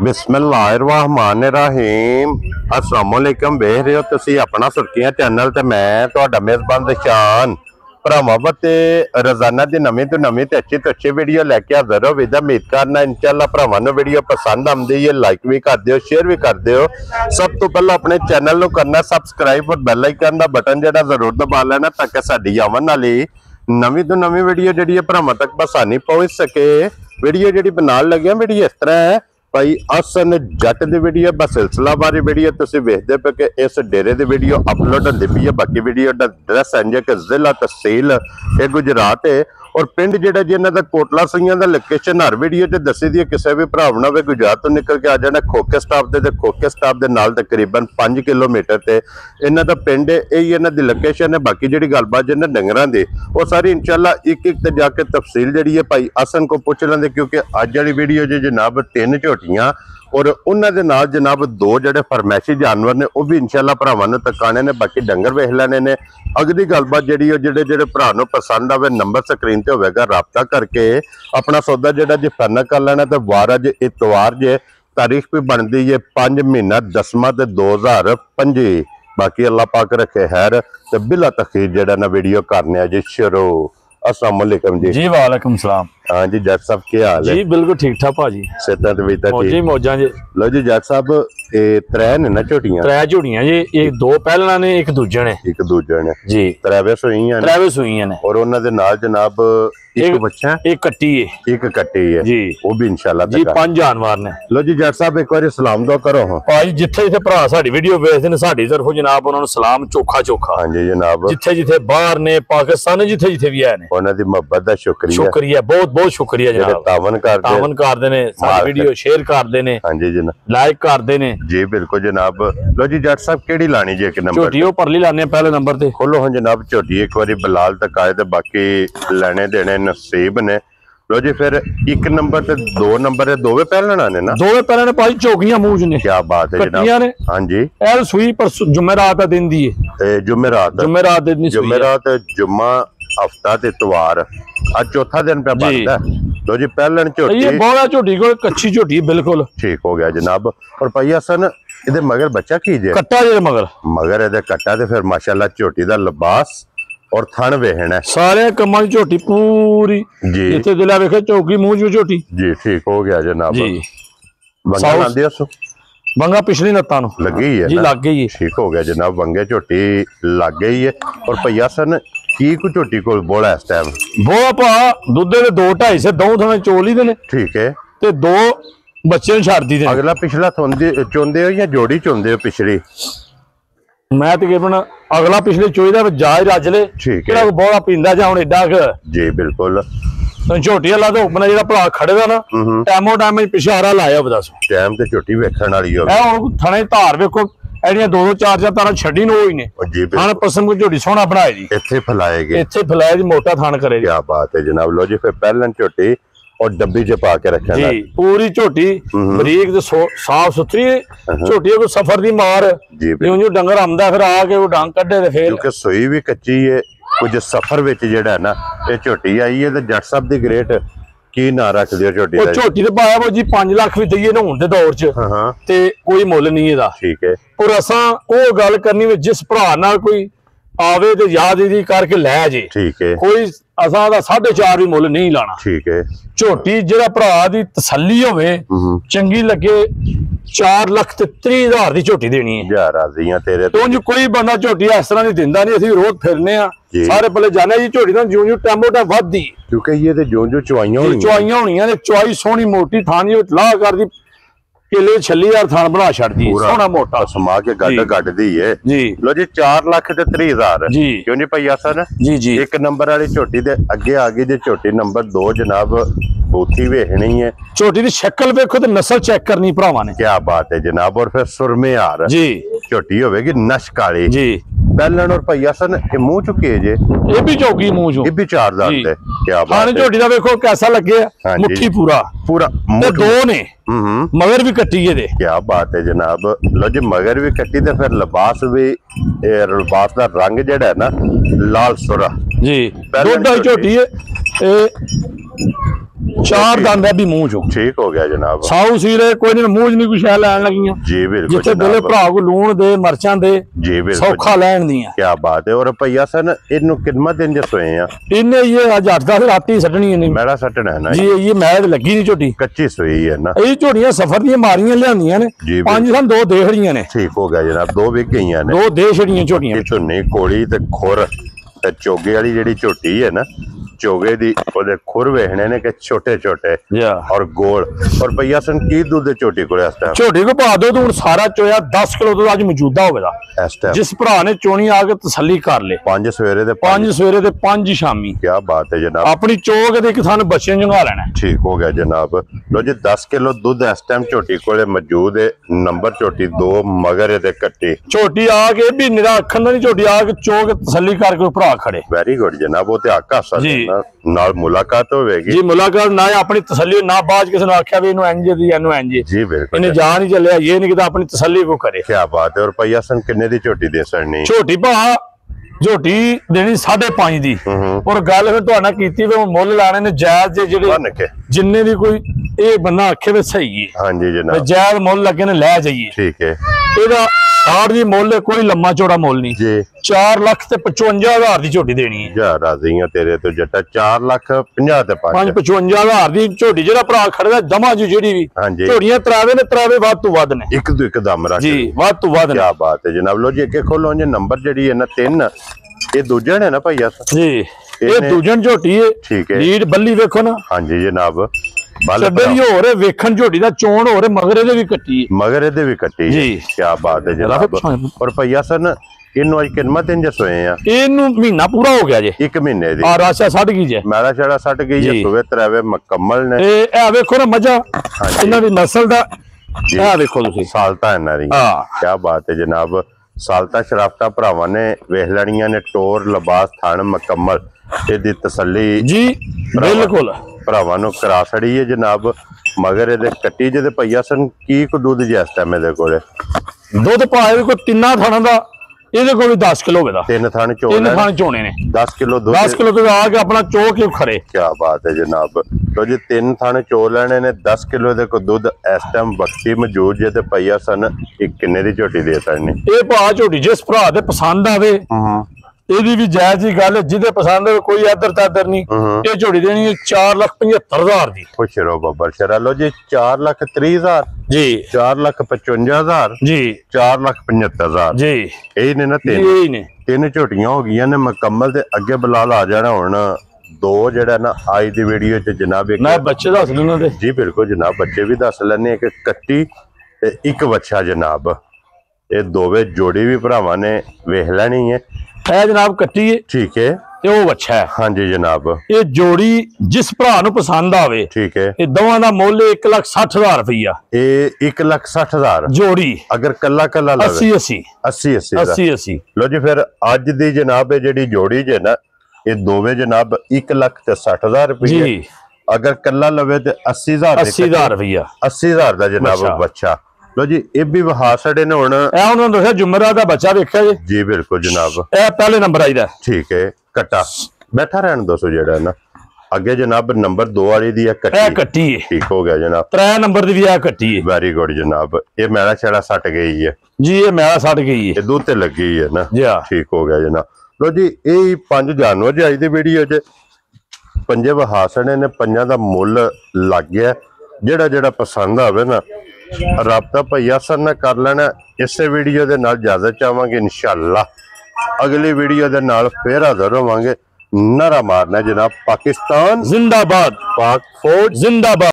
बिस्मिल्लाहिर्रहमानिर्रहीम अस्सलामुअलैकुम वेख रहे हो तुसी अपना सुर्खियां चैनल ते मैं तुहाडा मेज़बान दशान भरावां ते रोजाना दी नवीं तो नवीं ते अच्छी वीडियो लैके हाजिर हो। विद उम्मीद करना इंशाअल्लाह भरावां नूं वीडियो पसंद आंदी है, लाइक भी कर दिओ, शेयर भी कर दिओ। सब तो पहले अपने चैनल नूं करना सबसक्राइब और बैल आइकन दा बटन जिहड़ा जरूर दबा लेना ताकि साडी आवन वाली नवीं तो नवीं वीडियो जिहड़ी है भरावां तक आसानी पहुंच सके। वीडियो जिहड़ी बनाउण लगे वीडियो इस तरह है भाई असन जट दी वीडियो बस सिलसिला बारी वीडियो तुसीं वेखदे पे कि इस डेरे दी वीडियो अपलोड होंदी पई है। बाकी वीडियो दा एड्रैस है कि जिला तहसील ये गुजरात है और पिंड जिहड़ा जिन्हां दा कोटला सिंघां दा लोकेशन हर वीडियो ते दसी दी है। किसी भी भरा ने गुजरात तो निकल के आ जाना खोखे स्टाफ दे नाल तकरीबन 5 किलोमीटर ते इन्हां दा पिंड है। यही इन्हां दी लोकेशन है। बाकी जिहड़ी गलबात जिन्हां डंगरां दी वो सारी इंशाअल्लाह एक एक ते जाके तफसील जिहड़ी है भाई असन को पुछ लेंदे क्योंकि अज वाली वीडियो जनाब 3 झोटियां और उन्होंने नाल जनाब 2 जड़े फरमैशी जानवर ने वह भी इंशाअल्लाह भरावां नूं तकाने ने। बाकी डंगर वेख लेने ने। अगली गलबात जिहड़ी जेडे भरा नूं पसंद आवे नंबर स्क्रीन ते होवेगा, राबता करके अपना सौदा जिहड़ा जे फाइनल कर लेना। तो वार अज इतवार जे तारीख भी बनती है 5 महीना 10वां ते 2025। बाकी अल्लाह पाक रखे खैर ते बिला तखीर जिहड़ा ना वीडियो करने जी शुरू। अस्सलाम वालेकुम जी। वालेकुम सलाम। हाँ जी जट साहब क्या हाल है? जी बिल्कुल ठीक ठाक भाजी। सेहत तबीयत ठीक मौजा जी। लो जी जट साहब त्रै ने ना झोटियां? 3 झोटियां जी, एक 2 पहलना ने एक दूजे ने जी। त्रैवे सुईयां ने और उन्हां दे नाल जनाब एक बच्चा एक कट्टी है जी। वो भी इंशाल्लाह जी 5 जानवर ने। लो जी जट साहब एक बार सलाम दो करो भाई जिथे जिथे भरा साडी वीडियो वेखदे ने साडी तरफों जनाब उन्हां नूं सलाम चोखा। हाँ जी जनाब जिथे जिथे बाहर ने पाकिस्तान जिथे जिथे भी है ने उन्हां दी मोहब्बत दा शुक्रिया बहुत बहुत शुक्रिया जनाब। तावन करदे ने साडी वीडियो शेयर करदे ने। हां जी जनाब लाइक करदे ने जी बिल्कुल जनाब। लो जी जट साहब केड़ी लानी जी? एक नंबर झोटी ओ परली लाने पहले नंबर ते खोलो। हां जनाब झोटी एक बारी बिलाल तक आए ते बाकी लेने देने नसीब ने। लो जी फिर 1 नंबर ते 2 नंबर है दोवे पहलना ने ना? दोवे पहलना भाई चौकियां मूंज ने। क्या बात है जनाब। हां जी एल सुई पर जुमेरात दा दिन दी है। जुमेरात जुम्मा हफ्ता ते इतवार आज चौथा दिन पे बनदा। लो जी पहलन झोटी ये बड़ा झोटी को कच्ची झोटी बिल्कुल ठीक हो गया जनाब। और भाई हसन इहदे मगर बच्चा की जे? कट्टा जे मगर इहदे कट्टा ते फिर माशाल्लाह झोटी दा लिबास और थन वेखना सारे कमां दी झोटी पूरी जी। इथे दिला वेखे चौकी मुंह जो झोटी जी ठीक हो गया जनाब जी। वंगा लांदे असो वंगा पिछली लत्तां नूं लगी है जी लग गई है। ठीक हो गया जनाब वंगे झोटी लग गई है। और भैया सन की को झोटी को बोला इस टाइम वो पा दुद्धे दे 2-2.5 से 2 थने चोली दे ने। ठीक है ते 2 बच्चे छड़ दी दे। अगला पिछला चोंदे हो या जोड़ी चोंदे हो? पिछली मैं तकरीबन अगला पिछले चोई दा जाय रज ले। ठीक है बोला पींदा जा हुण एडा जी बिल्कुल। झोटी वाला तो अपना जेड़ा भरा खड़े दा ना टाइमो टाइम पिछे हारा लाया बदस टाइम ते झोटी वेखण वाली हो। ए हुण थणे धार वेखो एडियां 2-2 4-4 तारा छड्डी नो ही ने जी। थान पसंद को झोटी सोहना बनाए दी इत्थे फलाएगे जी मोटा थान करे। क्या बात है जनाब। लो जी फिर पहलन झोटी और डब्बी च पा के रखना जी पूरी झोटी बरीक ते साफ सुथरी झोटी को सफर दी मार जो डंगर आंदा फिर आके वो डंग कड्डे ते फिर क्योंकि सुई भी कच्ची है कुछ सफर विच जेड़ा है ना ये झोटी आई है। ते जट साहब दी ग्रेट की ना रख दियो झोटी दा? झोटी ते पाया वो जी 5 लाख भी दईए नहाउण दे दौर च ते कोई मुੱਲ नहीं ਇਹਦਾ। ठीक है और असां ਉਹ ਗੱਲ करनी वे जिस भरा नाल कोई आवे ते याद इदी करके ले जे। ठीक है कोई असां दा 4.5 भी मुੱਲ नहीं लाना। ठीक है झोटी जेड़ा भरा दी तसल्ली होवे चंगी लगे 4,30,000 दी झोटी देनी है। यार राज़ियां तेरे तो जो कोई बंदा झोटी इस तरह दी दिंदा नहीं। असि रोज फिरने आ सारे पहले जाने जी झोटी दा जो टाइमो टाइम वधदी क्योंकि ये ते जो चवाइयां होणियां ने चवाई सोहनी मोटी थानी ला कर दी केले छली यार थान बना छड़दी सोहना मोटा समा के गड दी है जी। लो जी 4,30,000 जी क्यों नहीं भैया सन जी जी। 1 नंबर वाली झोटी दे अगे आ गई जी झोटी नंबर 2 जनाब बूथी वेखनी है। झोटी दी शक्ल वेखो ते नस्ल चेक करनी भरावां ने। क्या बात है जनाब। और फिर सुरमे यार जी झोटी होवेगी नश काली जी। पहलन और भैया सन मुंह चुके जे ये भी चौकी मुंह चो ये भी 4 दांत है। क्या बात है। झोटी दा वेखो कैसा लगे मुट्ठी पूरा ते 2 ने मगर भी कट्टी है दे। क्या बात है जनाब। लो जी मगर भी कट्टी ते फिर लिबास दा रंग जेड़ा है ना लाल सुरा जी। 2.5 झोटी है चार दंद है भी मुंह चो। ठीक हो गया जनाब। साऊ सीरे कोई नहीं मुंह नहीं कुछ लैन लगियां जी बिल्कुल। जिथे बोले भरा को लूण दे मर्चां दे जी बिल्कुल सौखा लैन दियां। क्या बात है। और भैया सन इन्नु कितना दिन जे सोए हैं इन्ने ये आज 8-10 राती सटनी है नहीं मेरा सटना है ना जी। ये मैद लगी नहीं झोटी कच्ची सोई है ना। ये झोटियां सफर दी मारियां लियांदियां ने जी 5 सन 2 दे खड़ियां ने। ठीक हो गया जनाब। 2 विक गई ने 2 दे छड़ियां झोटियां झुन्नी कोड़ी ते खुर ते चोगे वाली जेडी झोटी है ना चोगे दी ओदे खुर वेखने ने कि छोटे छोटे और गोल। और भैया सन की दूध दे झोटी कोले इस टाइम झोटी को पा दो तो सारा चोया 10 किलो दूध आज मौजूदा होवेगा इस टाइम। जिस भरा ने चोनी आके तसल्ली कर ले 5 सवेरे ते 5 सवेरे ते 5 शामी। क्या बात है जनाब। अपनी चोक दे किसान बच्चे जंगा लेना। ठीक हो गया जनाब। लो जी 10 किलो दूध इस टाइम झोटी कोले मौजूद है। नंबर झोटी 2 मगर ते कट्टी झोटी आके भी निरा अखन नहीं झोटी आके चोक तसल्ली करके भरा खड़े। वेरी गुड जनाब। वो ते आका नाल मुलाकात होवेगी जी। मुलाकात ना अपनी तसल्ली ना बाज किसी ने आख्या भी इनु इंज दी इनु इंज जी बिल्कुल। इन्हें जान ही चलिया ये नहीं कि अपनी तसल्ली को करे। क्या बात है। और भैया सन किन्ने दी झोटी दे सड़नी झोटी भा झोटी देनी 5.5 दी। और गल फिर तुहाडे नाल कीती वे मुੱਲ लाने ने जायज जे जेडे जिन्ने दी कोई ए बंदा आखे वे सही है। हां जी जनाब। जायज मुੱਲ लगे ने ले जाइए। ठीक है। एदा 60 दी मुੱਲ कोई लम्मा चौड़ा मुੱਲ नहीं जी। 4,55,000 दी झोटी देनी है। जा राजी हां तेरे तो जट्टा 4,50,000 ते 5,55,000 दी झोटी जेड़ा भरा खड़दा दमा जी जेडी भी झोटियां तरावे ने तरावे वध तो वध ने एक तो एकदम रख जी वध तो वध। क्या बात है जनाब। लो जी के खोलो जे नंबर जेडी है ना 3 ये दूजन है ना भैया जी। ये दूजन झोटी है। ठीक है। लीड बल्ली देखो ना। हां जी जनाब। वेखन झोटी दा चोण हो रहे मगर एदे भी कट्टी है। मगर एदे भी कट्टी जी। क्या बात है जनाब। और भैया सन इन्नु आज कितना दिन जे सोए हैं इन्नु महीना पूरा हो गया जे 1 महीने दी। राशा सट गई जे मेरा छड़ा सट गई है सुबह तरावे मुकम्मल ने। ए देखो ना मजा इन्हां दी नस्ल दा ए देखो तुसी सालता इन्हां दी। क्या बात है जनाब। सालता शराफता भरावां ने वेख लड़ियां ने टोर लिबास थान मुकम्मल एदी तसल्ली जी बिल्कुल भरावां नूं करा छड़ी है जनाब। मगर एदे कट्टी जे ते भैया सन की को दूध जे इस टाइम एदे कोले दुध पाए कोई 3 थाना दा ਇਹਦੇ ਕੋਲ ਵੀ 10 ਕਿਲੋ ਹੋਵੇਗਾ। 3 ਥਾਣੇ ਚੋਣੇ ਨੇ 10 ਕਿਲੋ ਦੁੱਧ 10 ਕਿਲੋ ਦੁੱਧ ਆ ਕੇ ਆਪਣਾ ਚੋ ਕੇ ਖੜੇ। ਕੀ ਬਾਤ ਹੈ ਜਨਾਬ। ਲੋ ਜੀ 3 ਥਾਣੇ ਚੋ ਲੈਣੇ ਨੇ 10 ਕਿਲੋ ਦੇ ਕੋ ਦੁੱਧ ਇਸ ਟਾਈਮ ਵਕਤੀ ਮੌਜੂਦ ਜੇ ਤੇ ਪਈਆ ਸਨ ਇੱਕ ਕਿੰਨੇ ਦੀ ਝੋਟੀ ਦੇ ਸੜਨੀ। ਇਹ ਭਾ ਝੋਟੀ ਜਿਸ ਭਰਾ ਦੇ ਪਸੰਦ ਆਵੇ ਇਹਦੀ ਵੀ ਜਾਇਜ਼ ਹੀ ਗੱਲ ਜਿਹਦੇ ਪਸੰਦ ਹੋਵੇ ਕੋਈ ਇੱਧਰ ਤਾਦਰ ਨਹੀਂ। ਇਹ ਝੋਟੀ ਦੇਣੀ ਹੈ 4,75,000 ਦੀ। ਖੁਸ਼ ਰਹੋ ਬੱਬਰ ਸ਼ਰਾ। ਲੋ ਜੀ 4,30,000 ਜੀ 4,55,000 ਜੀ 4,75,000 ਜੀ। ਇਹ ਨੇ ਨਾ ਤਿੰਨ ਝੋਟੀਆਂ ਹੋ ਗਈਆਂ ਨੇ ਮੁਕੰਮਲ ਤੇ ਅੱਗੇ ਬਲਾਲ ਆ ਜਾਣਾ ਹੁਣ 2 ਜਿਹੜਾ ਨਾ ਅੱਜ ਦੀ ਵੀਡੀਓ ਚ ਜਨਾਬ ਇੱਕ ਮੈਂ ਬੱਚੇ ਦੱਸ ਲੈਣਾ ਤੇ ਜੀ ਬਿਲਕੁਲ ਜਨਾਬ ਬੱਚੇ ਵੀ ਦੱਸ ਲੈਣੇ ਇੱਕ ਕੱਟੀ ਤੇ ਇੱਕ ਬੱਚਾ ਜਨਾਬ। ਇਹ ਦੋਵੇਂ ਜੋੜੀ ਵੀ ਭਰਾਵਾਂ ਨੇ ਵੇਖ ਲੈਣੀ ਹੈ। है जनाब कट्टी है। ठीक है। ते वो अच्छा है। हाँ जी जनाब। ये जोड़ी जिस भरा नूं पसंद आवे ठीक है ये दोवां दा मुੱਲ 1,60,000 रुपया। ये 1,60,000 जोड़ी अगर कल्ला कल्ला 80 लो जी। फिर अज दी जनाब जेडी जोड़ी जे ना ये दोवें जनाब 1,60,000 रुपया। अगर कल्ला लवे ते 80,000 रुपया 80,000 दा जनाब बच्चा। लो जी ये भी वहा सड़े ने हुण ए उन्होंने दस्या जुमरा दा बच्चा देखिया जी। जी बिल्कुल जनाब। ए पहले नंबर आई दा। ठीक है। कट्टा बैठा रहन दोस्तों जेड़ा ना अगे जनाब नंबर 2 वाली दी है कट्टी है। ठीक हो गया जनाब। 3 नंबर दी भी है कट्टी है। वेरी गुड जनाब। ये मैला छड़ा सट गई है जी। ये मैला सट गई है। ये दूध ते लगी है ना जी। ठीक हो गया जनाब। लो जी ये 5 जानवर जी आज दी वीडियो च पंजे वहा सड़े ने। पंजां दा मुੱਲ लग गया। जेड़ा जेड़ा पसंद आवे ना राबता भैया सर ने कर लेना। इसे वीडियो दे नाल इजाजत चाहांगे इंशाअल्लाह अगली वीडियो दे नाल फिर हाजिर होवांगे। नारा मारना जनाब पाकिस्तान जिंदाबाद पाक फौज जिंदाबाद।